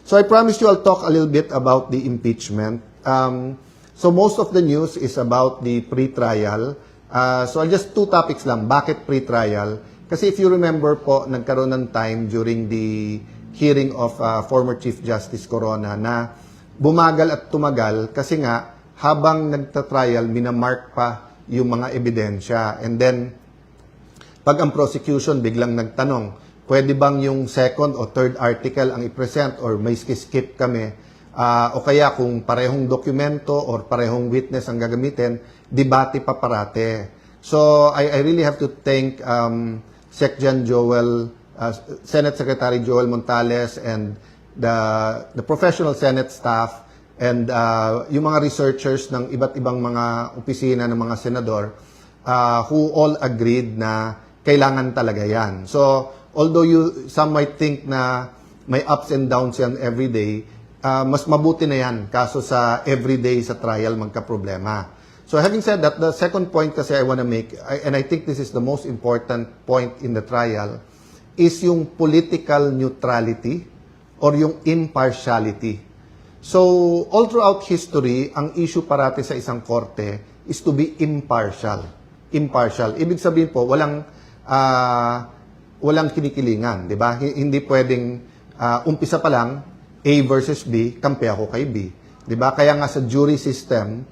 So I promised you I'll talk a little bit about the impeachment. So most of the news is about the pre-trial. So I'll just two topics lang. Bakit pre-trial? Kasi if you remember po, nagkaroon ng time during the hearing of former Chief Justice Corona na bumagal at tumagal kasi nga habang nagta-trial, minamark pa yung mga ebidensya. And then, pag ang prosecution biglang nagtanong, pwede bang yung second o third article ang i-present or may skip kami, o kaya kung parehong dokumento or parehong witness ang gagamitin, debate pa parate. So, I really have to thank Secjan Joel, Senate Secretary Joel Montales and the professional Senate staff and yung mga researchers ng iba't ibang mga opisina ng mga senador who all agreed na kailangan talaga yan. So, although some might think na may ups and downs yan everyday, mas mabuti na yan kaso sa everyday sa trial magka-problema. So, having said that, the second point kasi I want to make, and I think this is the most important point in the trial, is yung political neutrality or yung impartiality. So, all throughout history, ang issue parati sa isang korte is to be impartial. Impartial. Ibig sabihin po, walang kinikilingan, di ba? Hindi pwedeng umpisa pa lang, A versus B, kampi ako kay B. Di ba? Kaya nga sa jury system,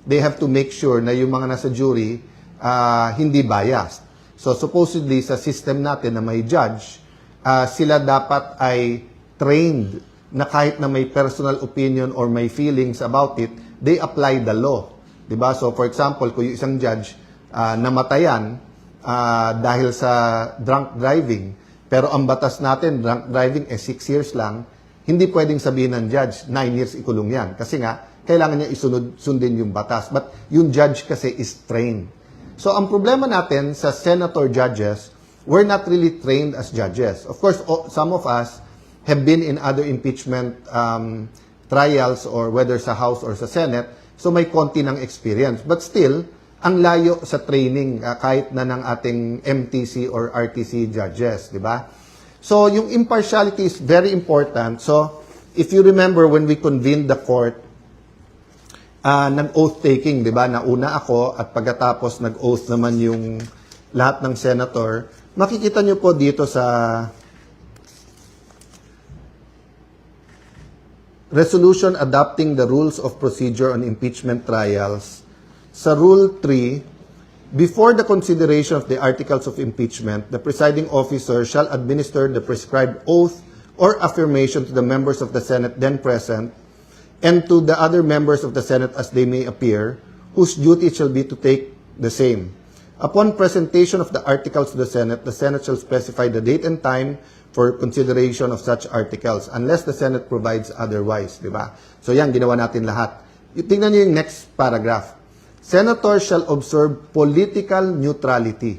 they have to make sure na yung mga nasa jury hindi biased. So, supposedly, sa system natin na may judge, sila dapat ay trained na kahit na may personal opinion or may feelings about it, they apply the law. Diba? So, for example, kung yung isang judge namatayan dahil sa drunk driving, pero ang batas natin, drunk driving, 6 years lang, hindi pwedeng sabihin ng judge, 9 years ikulong yan. Kasi nga, kailangan niya sundin yung batas. But yung judge kasi is trained. So, ang problema natin sa senator judges, we're not really trained as judges. Of course, some of us have been in other impeachment trials or whether sa House or sa Senate, so may konti ng experience. But still, ang layo sa training kahit na ng ating MTC or RTC judges, di ba? So, yung impartiality is very important. So, if you remember when we convened the court, nag-oath taking, di ba? Nauna ako at pagkatapos nag-oath naman yung lahat ng senator. Makikita nyo po dito sa Resolution adopting the rules of procedure on impeachment trials. Sa Rule 3, before the consideration of the articles of impeachment, the presiding officer shall administer the prescribed oath or affirmation to the members of the Senate then present and to the other members of the Senate as they may appear, whose duty shall be to take the same. Upon presentation of the articles to the Senate shall specify the date and time for consideration of such articles unless the Senate provides otherwise, di ba? So yan, ginawa natin lahat. Tingnan niyo yung next paragraph. Senators shall observe political neutrality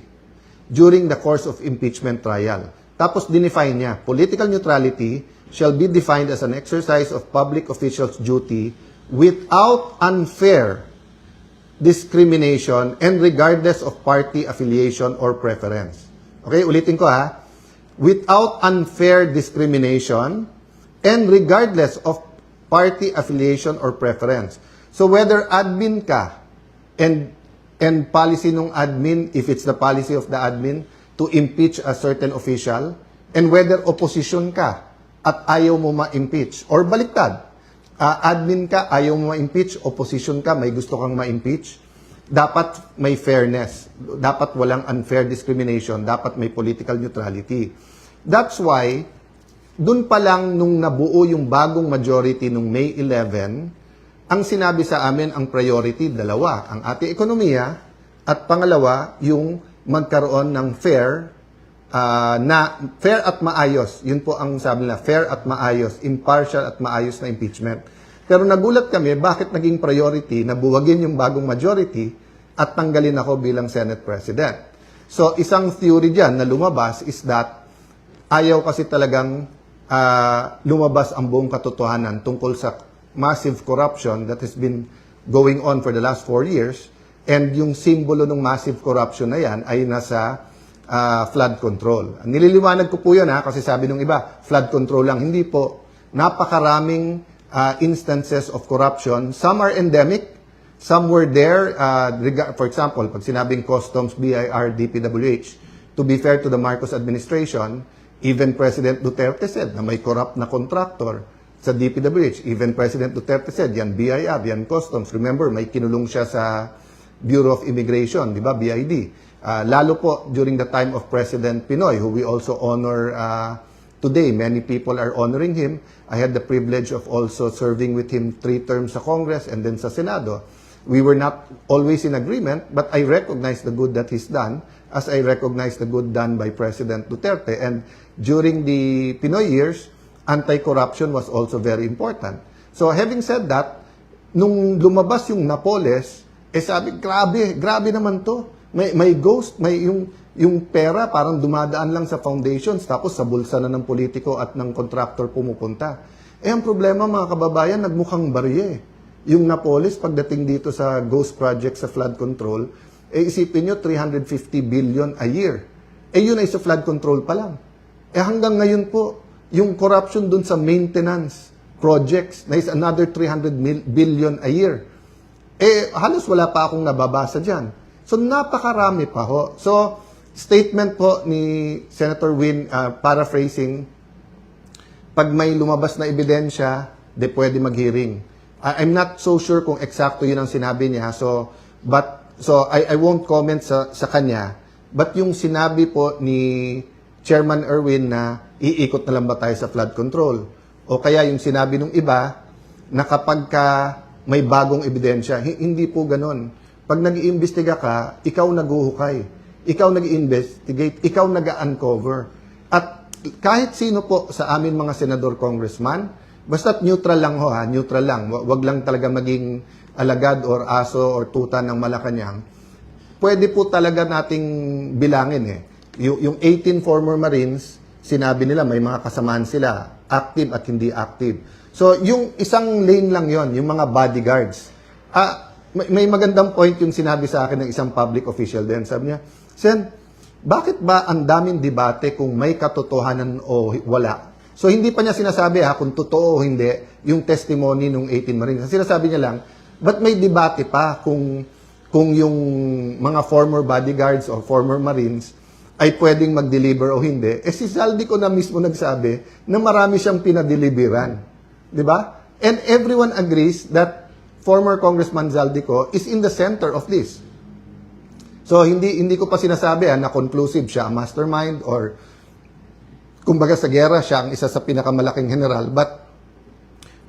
during the course of impeachment trial. Tapos dinefine niya, political neutrality shall be defined as an exercise of public officials' duty without unfair discrimination and regardless of party affiliation or preference. Okay, ulitin ko ha. Without unfair discrimination and regardless of party affiliation or preference. So whether admin ka and policy ng admin, if it's the policy of the admin to impeach a certain official, and whether opposition ka at ayaw mo ma-impeach, or baliktad, admin ka, ayaw mo ma-impeach, opposition ka, may gusto kang ma-impeach, dapat may fairness. Dapat walang unfair discrimination. Dapat may political neutrality. That's why, dun pa lang nung nabuo yung bagong majority nung May 11, ang sinabi sa amin ang priority, dalawa. Ang ating ekonomiya at pangalawa, yung magkaroon ng fair at maayos. Yun po ang sabi nila, fair at maayos, impartial at maayos na impeachment. Pero nagulat kami, bakit naging priority na buwagin yung bagong majority at tanggalin ako bilang Senate President. So, isang theory dyan na lumabas is that ayaw kasi talagang lumabas ang buong katotohanan tungkol sa massive corruption that has been going on for the last 4 years. And yung simbolo ng massive corruption na yan ay nasa flood control. Nililiwanag ko po yan kasi sabi nung iba, flood control lang. Hindi po. Napakaraming instances of corruption. Some are endemic, some were there, for example, pag sinabing Customs, BIR, DPWH, to be fair to the Marcos administration, even President Duterte said na may corrupt na contractor sa DPWH. Even President Duterte said, yan BIR, yan Customs. Remember, may kinulong siya sa Bureau of Immigration, di ba, BID. Lalo po during the time of President Pinoy, who we also honor today. Many people are honoring him. I had the privilege of also serving with him 3 terms sa Congress and then sa Senado. We were not always in agreement, but I recognize the good that he's done, as I recognize the good done by President Duterte. And during the Pinoy years, anti-corruption was also very important. So having said that, nung lumabas yung Napoles, sabi, grabe naman to. May ghost, may yung pera parang dumadaan lang sa foundations, tapos sa bulsa na ng politiko at ng contractor pumupunta. Ang problema mga kababayan, nagmukhang barye. Yung Napoles, pagdating dito sa ghost project sa flood control, isipin nyo, 350 billion a year. Yun ay sa flood control pa lang. Hanggang ngayon po, yung corruption dun sa maintenance projects na is another 300 billion a year. Halos wala pa akong nababasa dyan. So, napakarami pa ho. So, statement po ni Senator Win, paraphrasing, pag may lumabas na ebidensya, pwede mag-hearing. I'm not so sure kung eksakto yun ang sinabi niya. So I won't comment sa kanya. But yung sinabi po ni Chairman Erwin na iikot na lang ba tayo sa flood control? O kaya yung sinabi ng iba na kapag may bagong ebidensya, hindi po ganon. Pag nag-iimbestiga ka, ikaw nag-uhukay. Ikaw nag-investigate. Ikaw nag-uncover. At kahit sino po sa amin mga senador, congressman, basta't neutral lang ho ha, neutral lang. Wag lang talaga maging alagad or aso or tuta ng Malacanang. Pwede po talaga nating bilangin Yung 18 former Marines, sinabi nila may mga kasamaan sila, active at hindi active. So yung isang lane lang yon, yung mga bodyguards. May magandang point yung sinabi sa akin ng isang public official din. Sabi niya, Sen, bakit ba ang daming debate kung may katotohanan o wala? So, hindi pa niya sinasabi kung totoo o hindi yung testimony ng 18 Marines. Sinasabi niya lang, but may debate pa kung yung mga former bodyguards or former Marines ay pwedeng mag-deliver o hindi. Si Zaldico na mismo nagsabi na marami siyang pinadeliveran. Di ba? And everyone agrees that former Congressman Zaldico is in the center of this. So, hindi ko pa sinasabi na conclusive siya, mastermind, or kumbaga sa gera, siya ang isa sa pinakamalaking general. But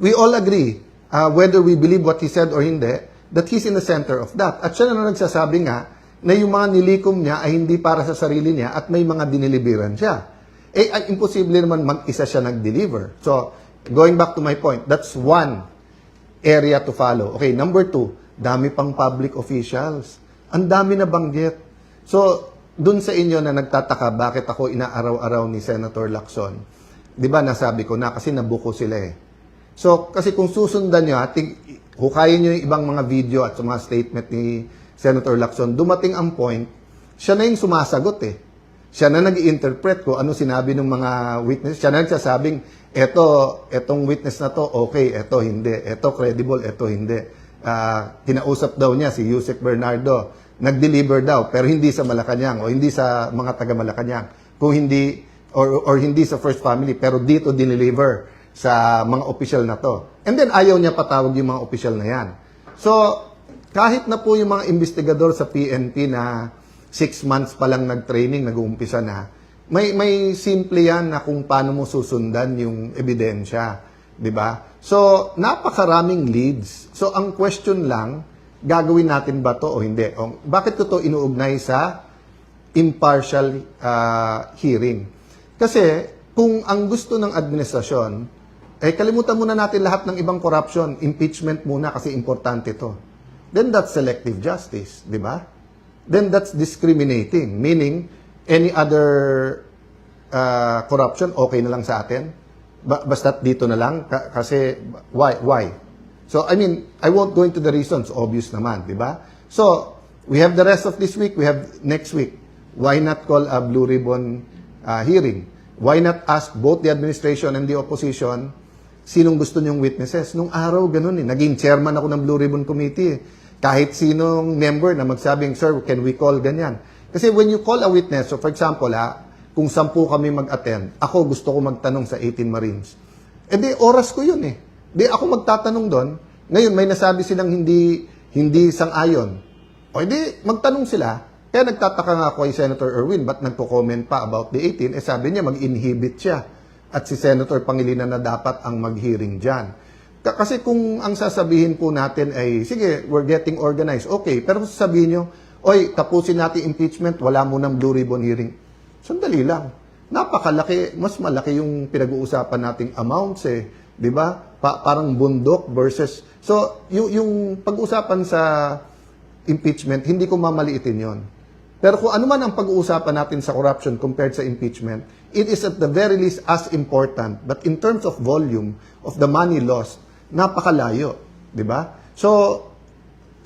we all agree, whether we believe what he said or hindi, that he's in the center of that. At siya na nagsasabi nga na yung mga nilikom niya ay hindi para sa sarili niya at may mga diniliberan siya. Imposible naman mag-isa siya nag-deliver. So, going back to my point, that's one area to follow. Okay, number 2, dami pang public officials. Ang dami na banggit. So, dun sa inyo na nagtataka bakit ako inaaraw-araw ni Senator Lacson, di ba nasabi ko na kasi nabuko sila So, kasi kung susundan nyo, hukayin nyo yung ibang mga video at mga statement ni Senator Lacson, dumating ang point, siya na yung sumasagot Siya na nag-i-interpret ko ano sinabi ng mga witness. Siya na nagsasabing, etong witness na to, okay, eto hindi, eto credible, eto hindi. Kinausap daw niya si Yusek Bernardo, nag-deliver daw, pero hindi sa Malacanang o hindi sa mga taga Malacanang. Kung hindi, or hindi sa First Family, pero dito dineliver sa mga opisyal na to. And then ayaw niya patawag yung mga opisyal na yan. So, kahit na po yung mga investigador sa PNP na 6 months pa lang nag-training, nag-uumpisa na, may simple yan na kung paano mo susundan yung ebidensya. Diba? So, napakaraming leads. So, ang question lang, gagawin natin ba to o hindi? Bakit ko to inuugnay sa impartial hearing? Kasi kung ang gusto ng administrasyon, kalimutan muna natin lahat ng ibang corruption, impeachment muna kasi importante to. Then that's selective justice, di ba? Then that's discriminating, meaning any other corruption okay na lang sa atin? Basta't dito na lang kasi why? So, I mean, I won't go into the reasons. Obvious naman, di ba? So, we have the rest of this week. We have next week. Why not call a Blue Ribbon hearing? Why not ask both the administration and the opposition sinong gusto niyong witnesses. Nung araw, ganun eh. Naging chairman ako ng Blue Ribbon Committee eh. Kahit sinong member na magsabing, sir, can we call ganyan? Kasi when you call a witness, so for example kung 10 kami mag-attend, ako gusto ko magtanong sa 18 Marines. Eh di, oras ko yun eh. Di ako magtatanong doon. Ngayon, may nasabi silang hindi sang-ayon. O di, magtanong sila. Kaya nagtataka nga ako kay Senator Erwin, ba't nagko-comment pa about the 18? Eh sabi niya, mag-inhibit siya. At si Senator Pangilinan na dapat ang mag-hearing dyan. Kasi kung ang sasabihin po natin ay, sige, we're getting organized. Okay, pero kung sasabihin nyo, oy, tapusin natin impeachment, wala mo ng Blue Ribbon hearing. Sandali lang. Napakalaki, mas malaki yung pinag-uusapan nating amounts eh. Di ba? Parang bundok versus... So, yung pag-uusapan sa impeachment, hindi ko mamaliitin yon. Pero kung ano man ang pag-uusapan natin sa corruption compared sa impeachment, it is at the very least as important. But in terms of volume of the money lost, napakalayo. Di ba? So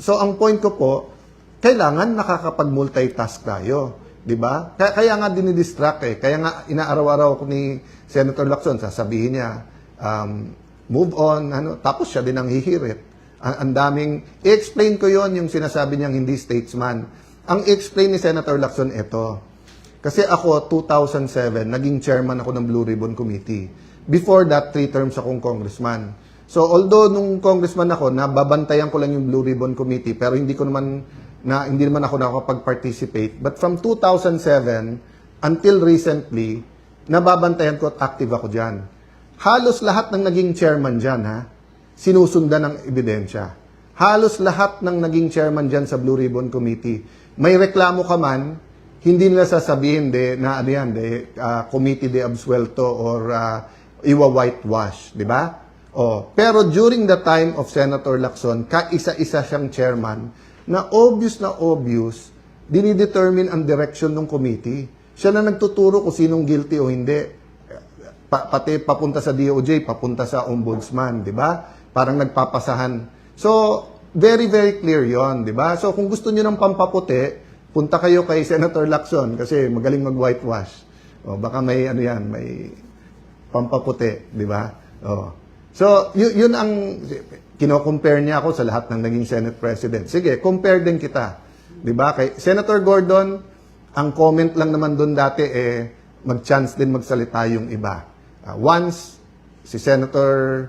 ang point ko po, kailangan nakakapag-multitask tayo. Di ba? Kaya nga dinidistract eh. Kaya nga inaaraw-araw ko ni Senator Lacson, sasabihin niya, move on, tapos siya din ang hihirit. Ang daming, i-explain ko yon yung sinasabi niyang hindi statesman. Ang i-explain ni Senator Lacson ito. Kasi ako, 2007, naging chairman ako ng Blue Ribbon Committee. Before that, 3 terms akong congressman. So, although nung congressman ako, nababantayan ko lang yung Blue Ribbon Committee, pero hindi naman ako nakapag-participate. But from 2007 until recently, nababantayan ko at active ako dyan. Halos lahat ng naging chairman dyan, sinusundan ng ebidensya. Halos lahat ng naging chairman dyan sa Blue Ribbon Committee, may reklamo ka man, hindi nila sasabihin committee de absuelto or iwa-whitewash, di ba? Pero during the time of Senator Lacson, kaisa-isa siyang chairman na obvious, dinidetermine ang direction ng committee. Siya na nagtuturo kung sinong guilty o hindi. Pati papunta sa DOJ, papunta sa ombudsman, di ba? Parang nagpapasahan. So, very, very clear yon, di ba? So, kung gusto niyo ng pampaputi, punta kayo kay Senator Lacson kasi magaling mag-whitewash. Baka may may pampaputi, di ba? So, yun ang kino-compare niya ako sa lahat ng naging Senate President. Sige, compare din kita. Di ba? Kay Senator Gordon, ang comment lang naman doon dati mag-chance din magsalita yung iba. Once, si Senator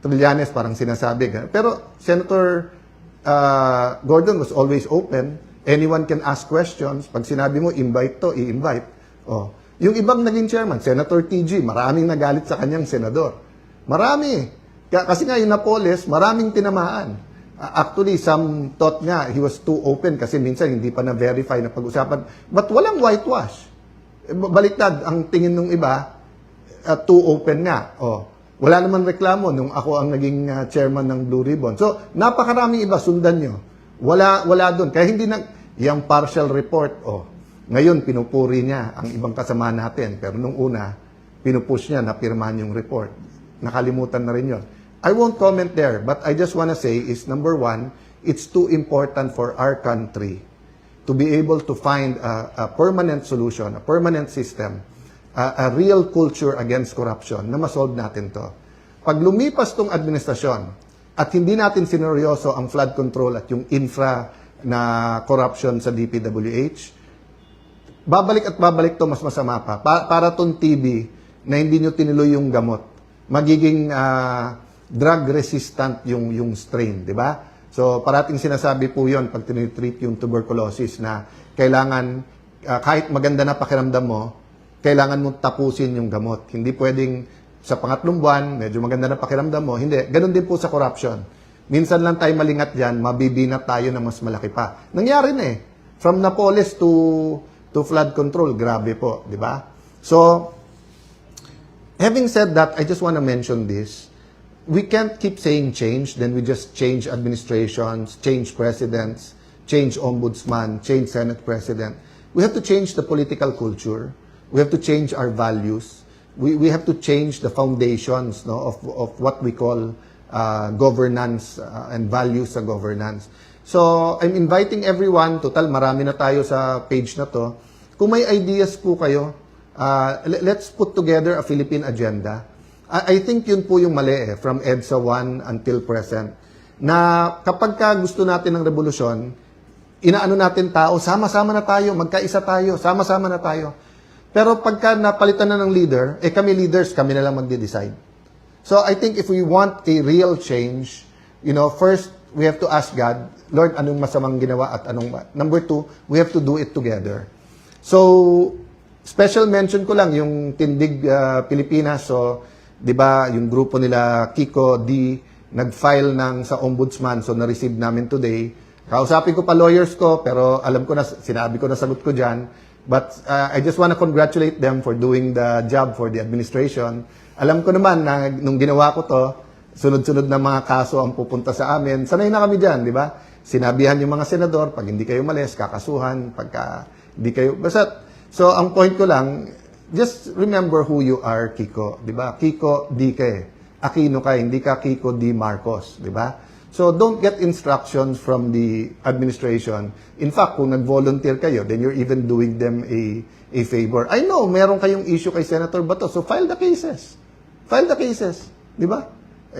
Trillanes parang sinasabi. Pero Senator Gordon was always open. Anyone can ask questions. Pag sinabi mo, invite to, i-invite. Yung ibang naging chairman, Senator TG, maraming nagalit sa kanyang senador. Marami. Kasi nga yung Napoles, maraming tinamaan. Actually, some thought nga he was too open kasi minsan hindi pa na-verify na pag-usapan. But walang whitewash. Baliktad, ang tingin ng iba, too open nga. Wala naman reklamo nung ako ang naging chairman ng Blue Ribbon. So, napakaraming iba, sundan nyo. Wala doon. Kaya hindi yung partial report, ngayon pinupuri niya ang ibang kasama natin. Pero nung una, pinupush niya na pirmahan yung report. Nakalimutan na rin yun. I won't comment there, but I just wanna say is, number one, it's too important for our country to be able to find a permanent solution, a permanent system, a real culture against corruption na masolve natin to. Pag lumipas tong administrasyon at hindi natin sineryoso ang flood control at yung infra na corruption sa DPWH, babalik to mas masama pa. Para tong TB na hindi nyo tinuloy yung gamot, magiging drug resistant yung strain, di ba? So parating sinasabi po yon pag tinitreat yung tuberculosis na kailangan, kahit maganda na pakiramdam mo, kailangan mong tapusin yung gamot. Hindi pwedeng sa pangatlong buwan, medyo maganda na pakiramdam mo. Hindi. Ganon din po sa corruption. Minsan lang tayo malingat dyan, mabibinat tayo na mas malaki pa. Nangyari na From Napoles to flood control, grabe po. Di ba? So, having said that, I just want to mention this. We can't keep saying change, then we just change administrations, change presidents, change ombudsman, change Senate president. We have to change the political culture. We have to change our values. We have to change the foundations of what we call governance and values sa governance. So, I'm inviting everyone, total marami na tayo sa page na to. Kung may ideas po kayo, let's put together a Philippine agenda. I think yun po yung mali from EDSA 1 until present. Na kapag ka gusto natin ng revolusyon, inaano natin tao, sama-sama na tayo, magkaisa tayo, sama-sama na tayo. Pero pagka napalitan na ng leader, kami leaders, kami na lang magde-decide. So I think if we want a real change, first, we have to ask God, Lord, anong masamang ginawa at anong... Number 2, we have to do it together. So, special mention ko lang yung Tindig Pilipinas. So, 'di ba, yung grupo nila Kiko D nag-file sa ombudsman, so na-receive namin today. Kausapin ko pa lawyers ko, pero alam ko na, sinabi ko na sagot ko diyan. But I just want to congratulate them for doing the job for the administration. Alam ko naman na nung ginawa ko to, sunod-sunod na mga kaso ang pupunta sa amin. Sanay na kami diyan, 'di ba? Sinabihan yung mga senador, pag hindi kayo malis, kakasuhan, pagka hindi kayo basta. So ang point ko lang, just remember who you are, Kiko, 'di ba? Kiko D ka Aquino ka, hindi ka Kiko D Marcos, 'di ba? So don't get instructions from the administration. In fact, kung nag-volunteer kayo, then you're even doing them a favor. I know meron kayong issue kay Senator Bato, so file the cases. File the cases, 'di ba?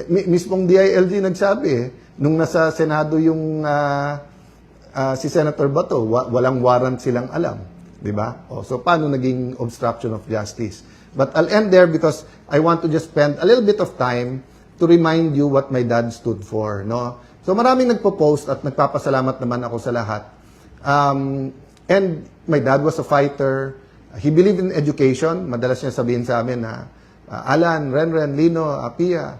Mismong DILG nagsabi nung nasa Senado yung si Senator Bato, walang warrant silang alam. Diba? So, paano naging obstruction of justice? But I'll end there because I want to just spend a little bit of time to remind you what my dad stood for. No? So, maraming nagpo-post at nagpapasalamat naman ako sa lahat. And my dad was a fighter. He believed in education. Madalas niya sabihin sa amin na, Alan, Renren, Lino, Apia,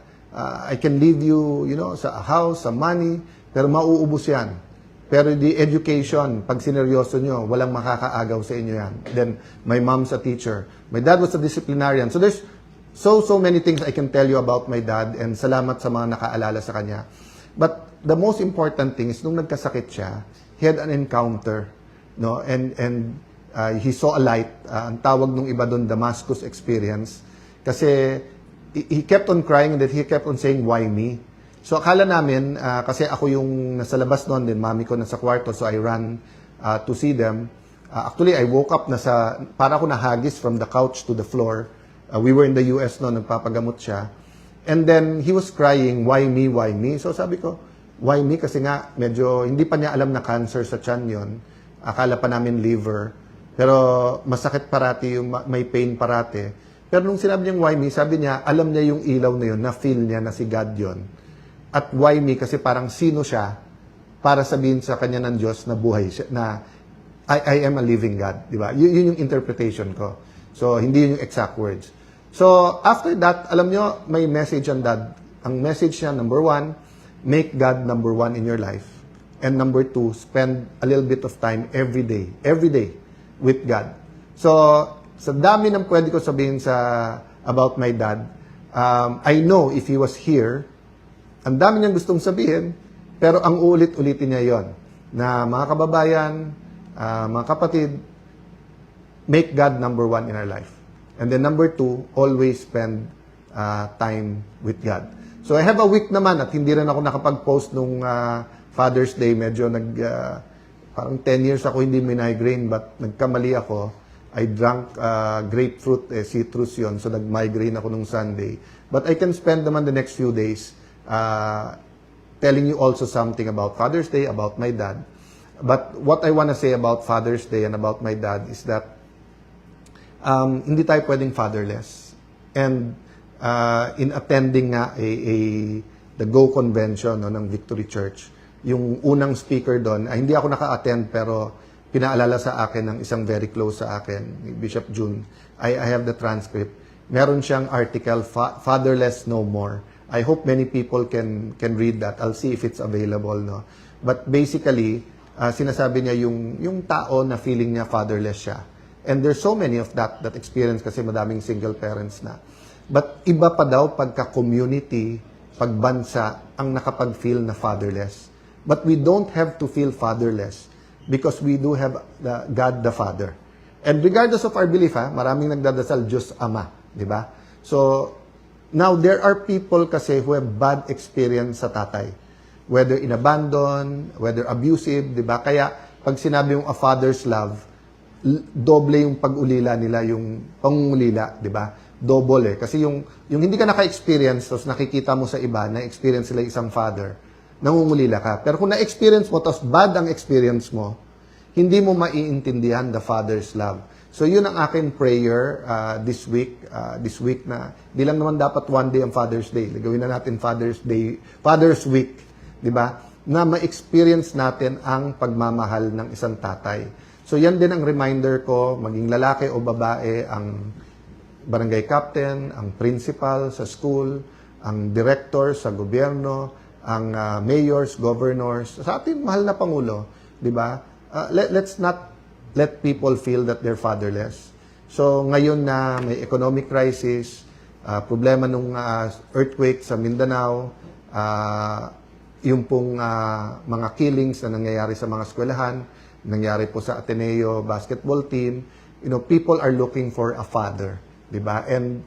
I can leave you, sa house, sa money, pero mauubos yan. Pero the education, pag sineryoso nyo, walang makakaagaw sa inyo yan. Then, my mom's a teacher. My dad was a disciplinarian. So there's so many things I can tell you about my dad and salamat sa mga nakaalala sa kanya. But the most important thing is, nung nagkasakit siya, he had an encounter, no? And he saw a light. Ang tawag nung iba doon, Damascus experience. Kasi he kept on crying and that he kept on saying, why me? So akala namin, kasi ako yung nasa labas noon, din mami ko nasa kwarto, so I ran to see them. Actually, I woke up para ako nahagis from the couch to the floor. We were in the US noon, nagpapagamot siya. And then, he was crying, why me, why me? So sabi ko, why me? Kasi nga, medyo, hindi pa niya alam na cancer sa tiyan yon. Akala pa namin liver. Pero masakit parati, may pain parati. Pero nung sinabi niyang why me, sabi niya, alam niya yung ilaw na yun, na-feel niya na si God yon. At why me? Kasi parang sino siya para sabihin sa kanya ng Diyos na buhay siya, na I am a living God. Di ba? Yun yung interpretation ko. So, hindi yun yung exact words. So, after that, alam nyo, may message ang dad. Ang message niya, number 1, make God number 1 in your life. And number 2, spend a little bit of time every day with God. So, sa dami ng pwede ko sabihin about my dad, I know if he was here, ang dami niyang gustong sabihin, pero ang uulit-ulitin niya yon na mga kababayan, mga kapatid, make God number 1 in our life. And then number 2, always spend time with God. So I have a week naman at hindi rin ako nakapag-post nung Father's Day. Medyo parang 10 years ako hindi migraine, but nagkamali ako. I drank grapefruit, citrus yon, so nag-migraine ako nung Sunday. But I can spend naman the next few days telling you also something about Father's Day, about my dad. But what I want to say about Father's Day and about my dad is that hindi tayo pwedeng fatherless. And in attending nga the Go Convention ng Victory Church, yung unang speaker doon, hindi ako naka-attend pero pinaalala sa akin ng isang very close sa akin, Bishop June. I have the transcript. Meron siyang article, Fatherless No More. I hope many people can read that. I'll see if it's available, no. But basically, sinasabi niya yung tao na feeling niya fatherless siya. And there's so many of that experience kasi madaming single parents na. But iba pa daw pagka-community, pagbansa, ang nakapag-feel na fatherless. But we don't have to feel fatherless because we do have God the Father. And regardless of our belief, maraming nagdadasal, Diyos Ama, di ba? So, now, there are people kasi who have bad experience sa tatay. Whether in abandon, whether abusive, di ba? Kaya, pag sinabi yung a father's love, doble yung pag-ulila nila, yung pangungulila, di ba? double Kasi yung hindi ka naka-experience, tapos nakikita mo sa iba, na-experience sila isang father, nangungulila ka. Pero kung na-experience mo, tapos bad ang experience mo, hindi mo maiintindihan the Father's love. So yun ang aking prayer this week na di lang naman dapat one day ang Father's Day. Gawin na natin Father's Day, Father's Week, di ba? Na ma-experience natin ang pagmamahal ng isang tatay. So yan din ang reminder ko, maging lalaki o babae, ang barangay captain, ang principal sa school, ang director sa gobyerno, ang mayors, governors, sa ating mahal na Pangulo, di ba? Let's not let people feel that they're fatherless. So ngayon na may economic crisis, problema nung earthquake sa Mindanao, yung pong mga killings na nangyayari sa mga eskwelahan, nangyari po sa Ateneo basketball team, people are looking for a father, di ba? And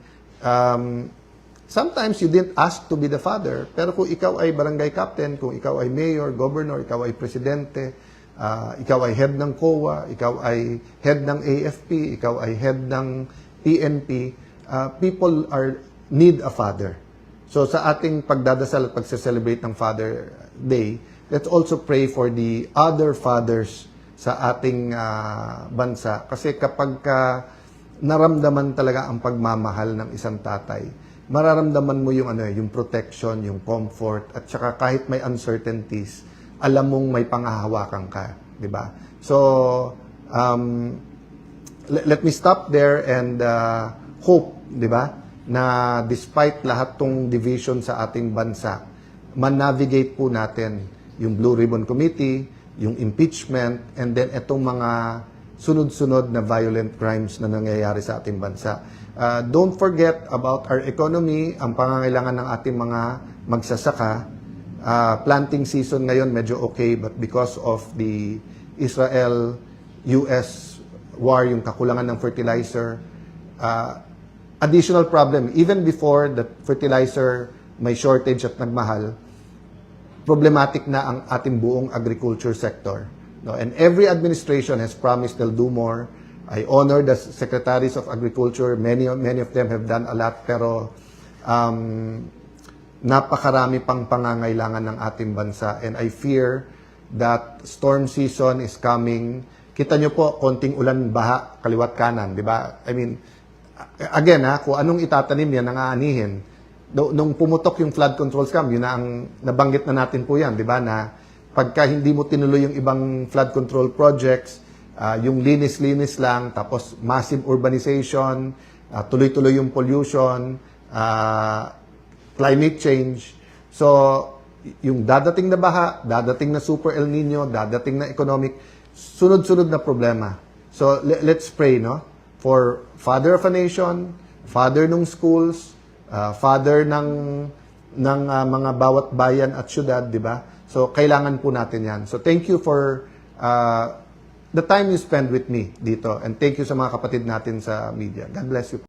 sometimes you didn't ask to be the father, pero kung ikaw ay barangay captain, kung ikaw ay mayor, governor, ikaw ay presidente, ikaw ay head ng COA, ikaw ay head ng AFP, ikaw ay head ng PNP, people need a father. So sa ating pagdadasal at pagse-celebrate ng Father Day, let's also pray for the other fathers sa ating bansa. Kasi kapag naramdaman talaga ang pagmamahal ng isang tatay, mararamdaman mo yung yung protection, yung comfort, at saka kahit may uncertainties, alam mong may pangahawakan ka, di ba? So let me stop there and hope, di ba, na despite lahat tong division sa ating bansa, man-navigate po natin yung Blue Ribbon Committee, yung impeachment, and then itong mga sunod-sunod na violent crimes na nangyayari sa ating bansa. Don't forget about our economy, ang pangangailangan ng ating mga magsasaka. Planting season ngayon medyo okay, but because of the Israel-US war, yung kakulangan ng fertilizer, additional problem. Even before the fertilizer may shortage at nagmahal, problematic na ang ating buong agriculture sector. No? And every administration has promised they'll do more. I honor the secretaries of agriculture. Many of them have done a lot, pero napakarami pang pangangailangan ng ating bansa. And I fear that storm season is coming. Kita nyo po, konting ulan, baha, kaliwat kanan, di ba? I mean, again, kung anong itatanim yan, nangaanihin. Nung pumutok yung flood control scam, yun na ang nabanggit na natin po yan, di ba? Na pagka hindi mo tinuloy yung ibang flood control projects, yung linis-linis lang, tapos massive urbanization, tuloy-tuloy yung pollution, climate change. So, yung dadating na baha, dadating na super El Nino, dadating na economic, sunod-sunod na problema. So, let's pray, no? For father of a nation, father ng schools, father ng mga bawat bayan at syudad, di ba? So, kailangan po natin yan. So, thank you for the time you spend with me dito. And thank you sa mga kapatid natin sa media. God bless you.